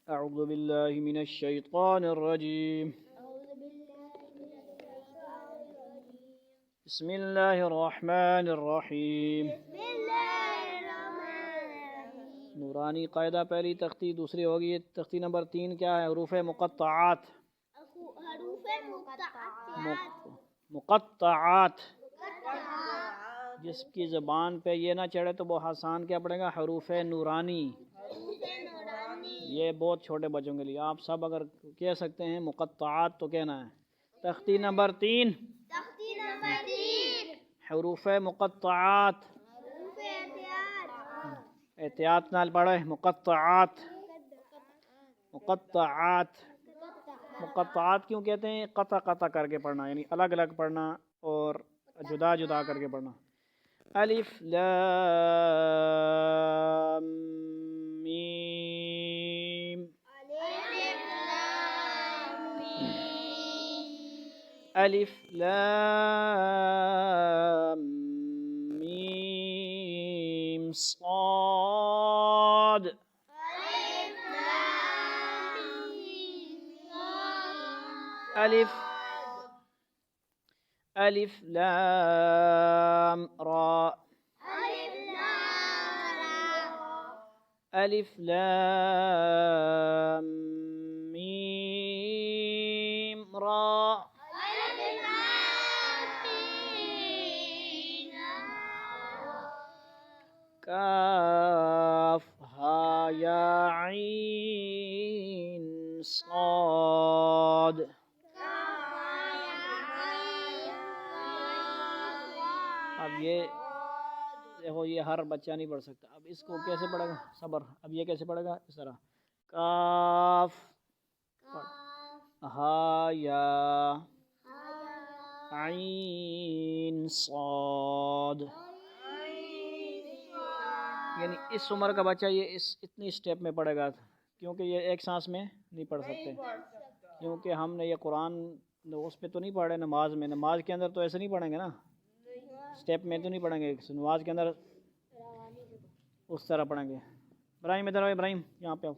أعوذ بالله من الشيطان الرجيم. بسم الله الرحمن الرحیم. نورانی قاعدہ پہلی تختی، دوسری ہوگی تختی نمبر 3. کیا ہے؟ حروف مقطعات. مقطعات جس کی زبان پہ یہ نہ چڑھے تو وہ آسان کیا پڑے گا؟ حروف نورانی. یہ بہت چھوٹے بچوں کے لیے، آپ سب اگر کہہ سکتے ہیں مقطعات تو کہنا ہے. تختی نمبر 3 حروف مقطعات. احتیاط نال پڑھے. مقطعات. مقطعات مقطعات کیوں کہتے ہیں؟ قطع قطع کر کے پڑھنا، یعنی الگ الگ پڑھنا اور جدا جدا کر کے پڑھنا. الف لام میم. الف لام میم صاد. الف لام را. الف لام میم را. کاف ہا یا عین صاد. اب یہ دیکھو، یہ ہر بچہ نہیں پڑھ سکتا. اب اس کو کیسے پڑھے گا؟ صبر. اب یہ کیسے پڑھے گا؟ اس طرح کاف ہا یا عین صاد. یعنی اس عمر کا بچہ یہ اتنی اسٹیپ میں پڑھے گا، کیونکہ یہ ایک سانس میں نہیں پڑھ سکتے. کیونکہ ہم نے یہ قرآن اس پہ تو نہیں پڑھے نماز میں. نماز کے اندر تو ایسے نہیں پڑھیں گے نا، اسٹیپ میں تو نہیں پڑھیں گے. نماز کے اندر اس طرح پڑھیں گے. ابراہیم ادھر آؤ. ابراہیم یہاں پہ آؤ.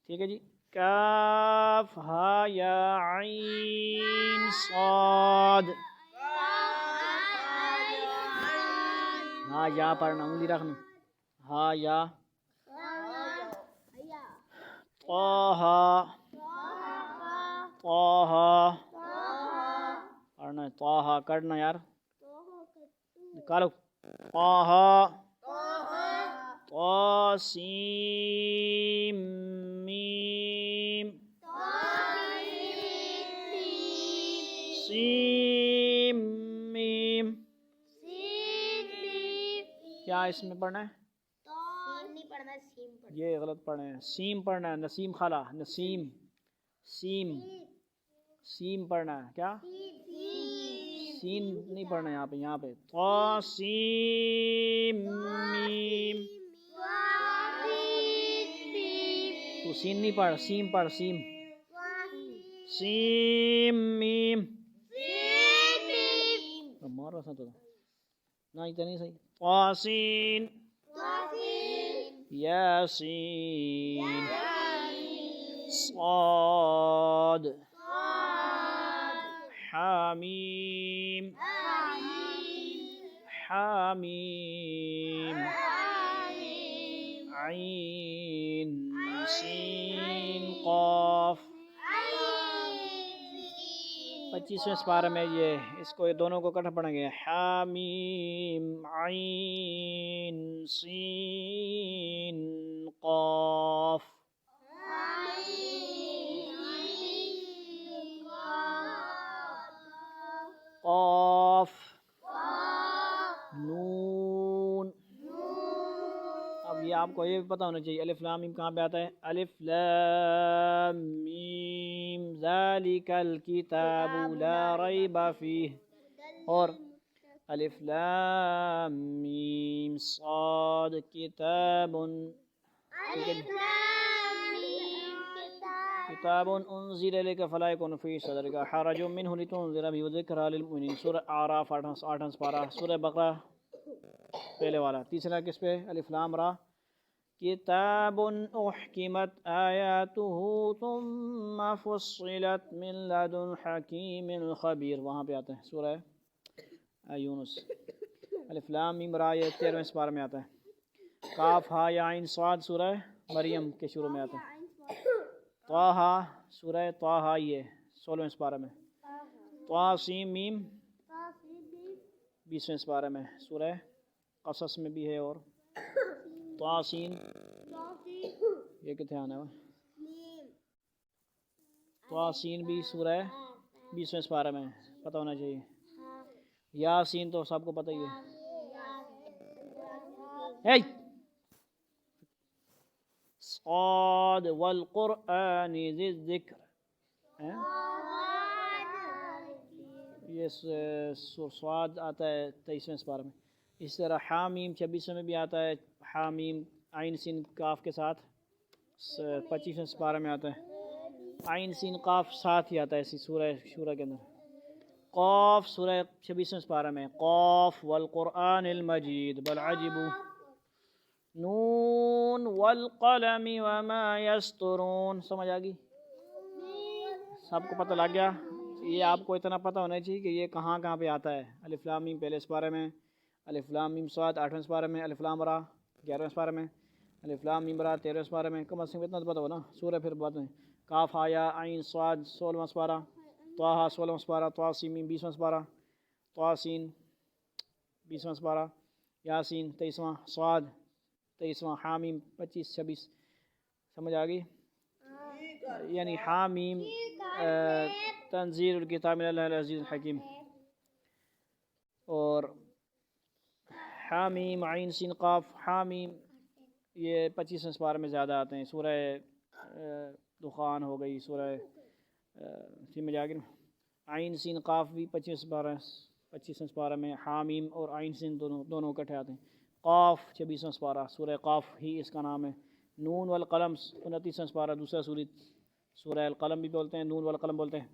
ٹھیک ہے جی. کاف ہا یا عین صاد. ہاں یا پڑھنا، انگلی رکھنا. ہاں یا. طٰہٰ. طٰہٰ پڑھنا ہے. طٰہٰ کرنا یار، نکالو. طٰہٰ. طاسیم میم. سیم میم. کیا اس میں پڑھنا ہے؟ یہ غلط پڑھنا ہے. سیم پڑھنا ہے. نسیم خالہ. نسیم. سیم. سیم پڑھنا ہے. کیا؟ سین نہیں پڑھنا ہے یہاں پہ. طاسیم میم. تو سین نہیں پڑھ، سیم پڑھ. سیم. سیم میم. مار رہا تو نہ اتنا نہیں صحیح. طاسین. یاسین. صاد. حامیم. حامیم. عین سین قاف. 25ویں سپارے میں یہ اس کو دونوں کو اکٹھا پڑھیں گے. حامیم عین سین قاف. قاف. نون. اب یہ آپ کو یہ بھی پتہ ہونا چاہیے الف لام میم کہاں پہ آتا ہے. الف لام میم ذالک الکتاب لا ریب فیہ. اور الف لام میم صاد کتاب. کتاب انزل الیک فلا یکن فی صدرک حرج منہ لتنذر بہ وذکری للمؤمنین. سورہ اعراف 8واں سپارہ. سورہ بقرہ پہلے والا. تیسرا کس پہ؟ الف لام را. کتاب احکمت آیاتہ ثم فصلت من لدن حکیم خبیر، وہاں پہ آتا ہے سورہ یونس۔ الف لام میم را یہ 13ویں سپارہ میں آتا ہے۔ کاف ہا یا عین صاد سورہ مریم کے شروع میں آتا ہے۔ طٰہٰ سورہ طٰہٰ یہ 16ویں سپارہ میں۔ طٰ سین میم 20ویں سپارہ میں، سورہ قصص میں بھی ہے، اور طٰ سین یہ کتنے آنا ہے؟ طٰ سین بھی سورہ 20ویں سپارہ میں پتہ ہونا چاہیے۔ یاسین تو سب کو پتہ ہی ہے۔ صاد والقرآن ذی الذکر، یہ صاد آتا ہے 23ویں سپارہ میں۔ اس طرح حامیم 26ویں میں بھی آتا ہے، حامیم عین سین کاف کے ساتھ 25ویں سپارہ میں آتا ہے۔ عین سین قاف ساتھ ہی آتا ہے اسی سورہ شورى کے اندر۔ قاف سورہ 26ویں سپارہ میں، قاف والقرآن المجید بل عجبوا، نون والقلم وما یسطرون، سمجھ آ گئی؟ سب کو پتہ لگ گیا؟ یہ آپ کو اتنا پتہ ہونا چاہیے کہ یہ کہاں کہاں پہ آتا ہے۔ الف لام میم پہلے سپارے میں، الف لام میم صاد 8ویں سپارے میں، الف لام را 11ویں سپارے میں، الف لام میم را 13ویں سپارے میں، کم از کم اتنا تو پتہ ہو نا۔ سورہ پھر بعد میں کاف ہا یا عین صاد 16واں سپارہ، طٰہٰ 16واں سپارہ، طٰ سین میم 20واں سپارہ، طٰ سین 20واں سپارہ، یاسین 23واں، صاد 23واں، حامیم 25 26، سمجھ آ گئی؟ یعنی حامیم تنزیل الکتاب من اللہ العزیز الحکیم، اور حامیم عین سین قاف حامیم یہ 25ویں سپارے میں زیادہ آتے ہیں۔ سورہ دخان ہو گئی، سورہ سمجھ آ گئی نا؟ عین سین قاف بھی 25ویں سپارہ میں، حامیم اور عین سین دونوں اکٹھے آتے ہیں۔ قاف 26واں سپارہ، سورہ قاف ہی اس کا نام ہے۔ نون والقلم 29واں سپارہ، دوسرا سورہ القلم بھی بولتے ہیں، نون والقلم بولتے ہیں۔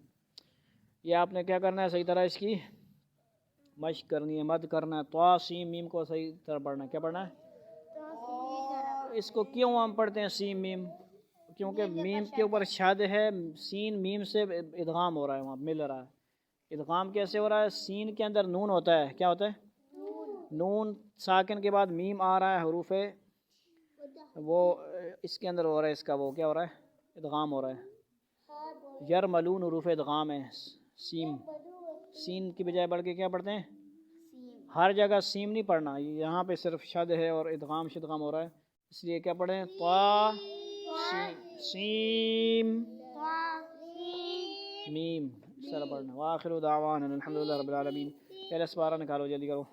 یہ آپ نے کیا کرنا ہے؟ صحیح طرح اس کی مشق کرنی ہے، مد کرنا ہے۔ طٰ سین میم کو صحیح طرح پڑھنا ہے۔ کیا پڑھنا ہے؟ اس کو کیوں ہم پڑھتے ہیں سین میم؟ کیونکہ میم کے اوپر شد ہے، سین میم سے ادغام ہو رہا ہے، وہاں مل رہا ہے۔ ادغام کیسے ہو رہا ہے؟ سین کے اندر نون ہوتا ہے، کیا ہوتا ہے؟ نون ساکن کے بعد میم آ رہا ہے، حروف وہ اس کے اندر ہو رہا ہے، اس کا وہ کیا ہو رہا ہے؟ ادغام ہو رہا ہے۔ یرملون حروف ادغام ہے۔ سین کی بجائے بڑھ کے کیا پڑھتے ہیں؟ ہر جگہ سیم نہیں پڑھنا، یہاں پہ صرف شد ہے اور ادغام شدغام ہو رہا ہے، اس لیے کیا پڑھیں؟ طٰ سین میم، اس طرح پڑھنا۔ وآخر دعوانا الحمدللہ رب العالمین۔ پہلے سپارہ نکالو، جلدی کرو۔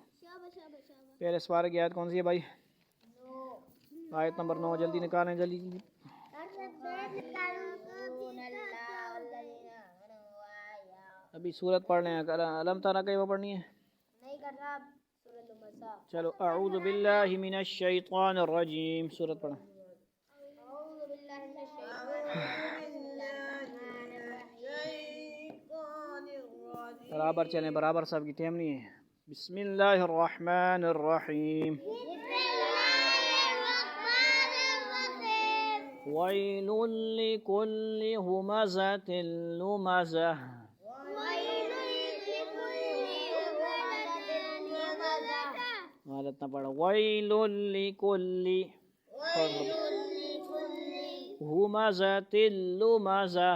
پہلے سپارہ کی آیت کون سی ہے بھائی؟ آیت نمبر 9، جلدی نکالیں، جلدی جلدی۔ ابھی سورت پڑھ لیں، علم تارا کہیں وہ پڑھنی ہے؟ نہیں کر رہا، چلو اعوذ باللہ من الشیطان الرجیم، سورت پڑھیں۔ برابر چلیں، برابر سب کی ٹائم نہیں ہے۔ بسم اللہ الرحمن الرحیم۔ ویل لکل ہمزۃ لمزہ، غلط نہ پڑھو، ویل لکل ہمزۃ لمزہ،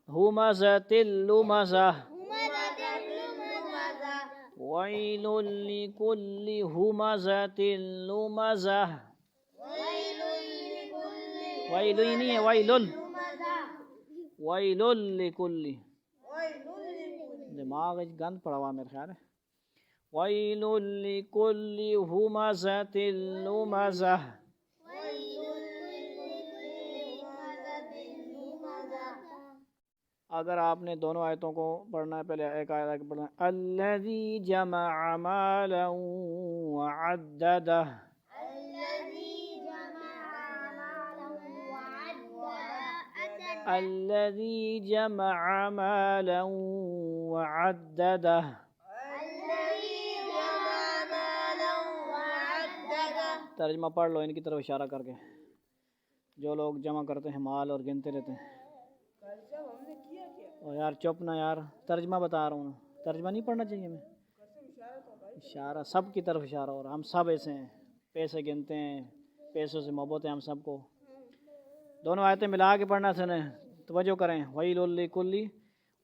ہمزۃ لمزہ، ویل لکل ہمزۃ لمزہ، ویل ہی نہیں ہے، ویل لکل، دماغ گند پڑا ہوا میرے خیال ہے۔ ویل لکل ہمزۃ لمزہ۔ اگر آپ نے دونوں آیتوں کو پڑھنا ہے، پہلے ایک آیت پڑھنا ہے، الذی جمع مالا وعددہ، الذی جمع مالا وعددہ، ترجمہ پڑھ لو ان کی طرف اشارہ کر کے، جو لوگ جمع کرتے ہیں مال اور گنتے رہتے ہیں۔ اور یار چپ نہ یار، ترجمہ بتا رہا ہوں، ترجمہ نہیں پڑھنا چاہیے ہمیں؟ اشارہ سب کی طرف اشارہ ہو رہا، ہم سب ایسے ہیں، پیسے گنتے ہیں، پیسوں سے محبت ہے ہم سب کو۔ دونوں آیتیں ملا کے پڑھنا سنیں، توجہ کریں۔ وَيْلٌ لِكُلِّ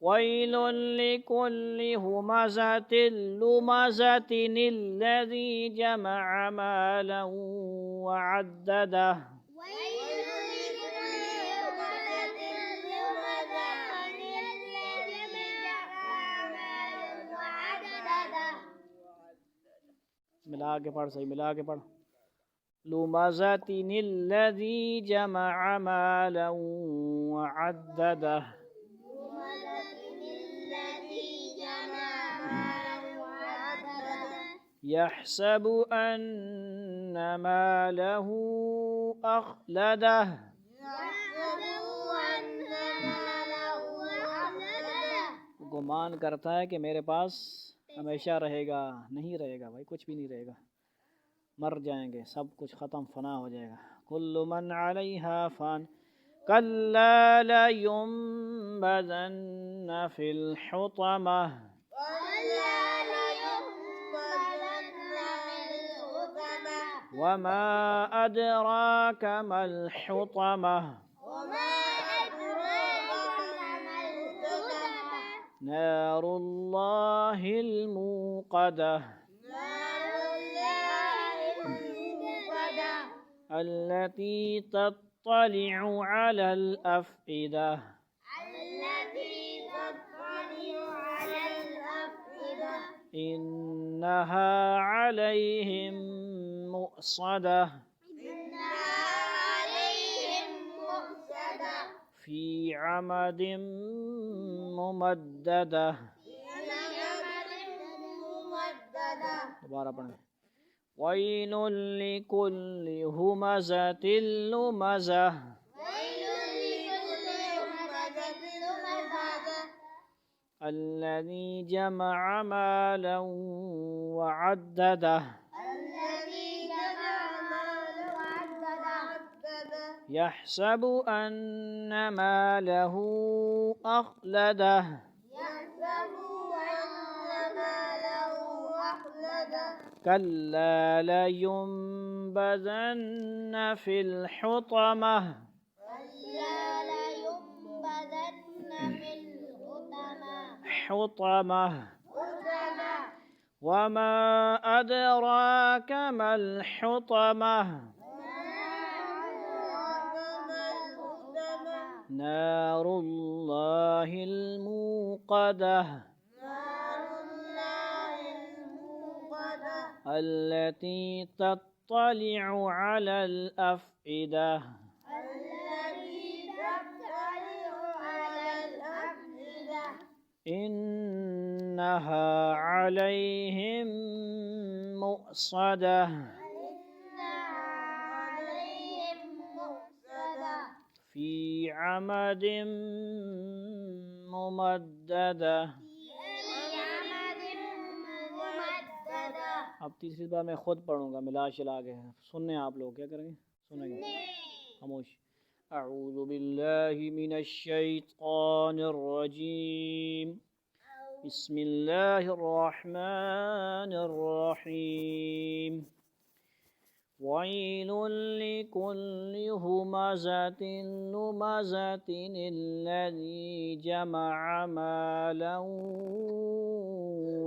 وَيْلٌ لِكُلِّ هُمَزَةٍ لُمَزَةٍ الَّذِي جَمَعَ مَالًا وَعَدَّدَهُ ملا کے پڑھ، صحیح ملا کے پڑھ۔ لُمَزَةٍ الَّذِي جَمَعَ مَالًا وَعَدَّدَهُ يحسب أن ماله أخلده گمان کرتا ہے کہ میرے پاس ہمیشہ رہے گا، نہیں رہے گا بھائی، کچھ بھی نہیں رہے گا، مر جائیں گے، سب کچھ ختم فنا ہو جائے گا۔ كل من عليها فان كلا لينبذن في الحطمة وما أدراك ما الحطمة نار الله الموقدة التي تطلع على الأفئدة إنها عليهم مؤصدة في عمد ممددة۔ دوبارہ پڑھیں۔ وَيْلٌ لِكُلِّ هُمَزَةٍ لُمَزَةٍ الَّذِي جَمَعَ مَالًا وَعَدَّدَهُ يحسب أن ماله أخلده كلا لينبذن في الحطمة حطمة وما أدراك ما الحطمة نار الله الموقدة التي تطلع على الأفئدة إنها عليهم مؤصدة في عمد ممددة۔ اب تیسری بار میں خود پڑھوں گا ملا شلا کے، سنیں آپ لوگ، کیا کریں گے؟ سنیں گے، خاموش۔ اعوذ باللہ من الشیطان الرجیم، بسم اللہ الرحمن الرحیم۔ وَيْلٌ لِكُلِّ هُمَزَةٍ لُمَزَةٍ الَّذِي جَمَعَ مَالًا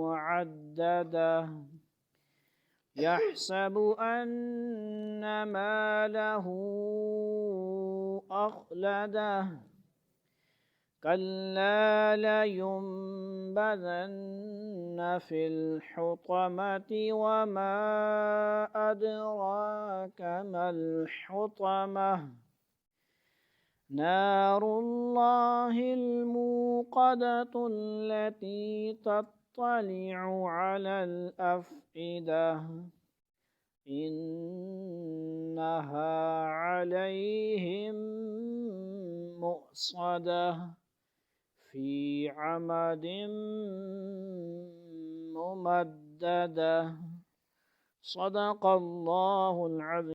وَعَدَّدَهُ يحسب أن ماله أخلده كلا لينبذن في الحطمة وما أدراك ما الحطمة نار الله الموقدة التي تطلع على الأفئدة إنها عليهم مؤصدة في عمد ممددة۔ صدق اللہ العظیم.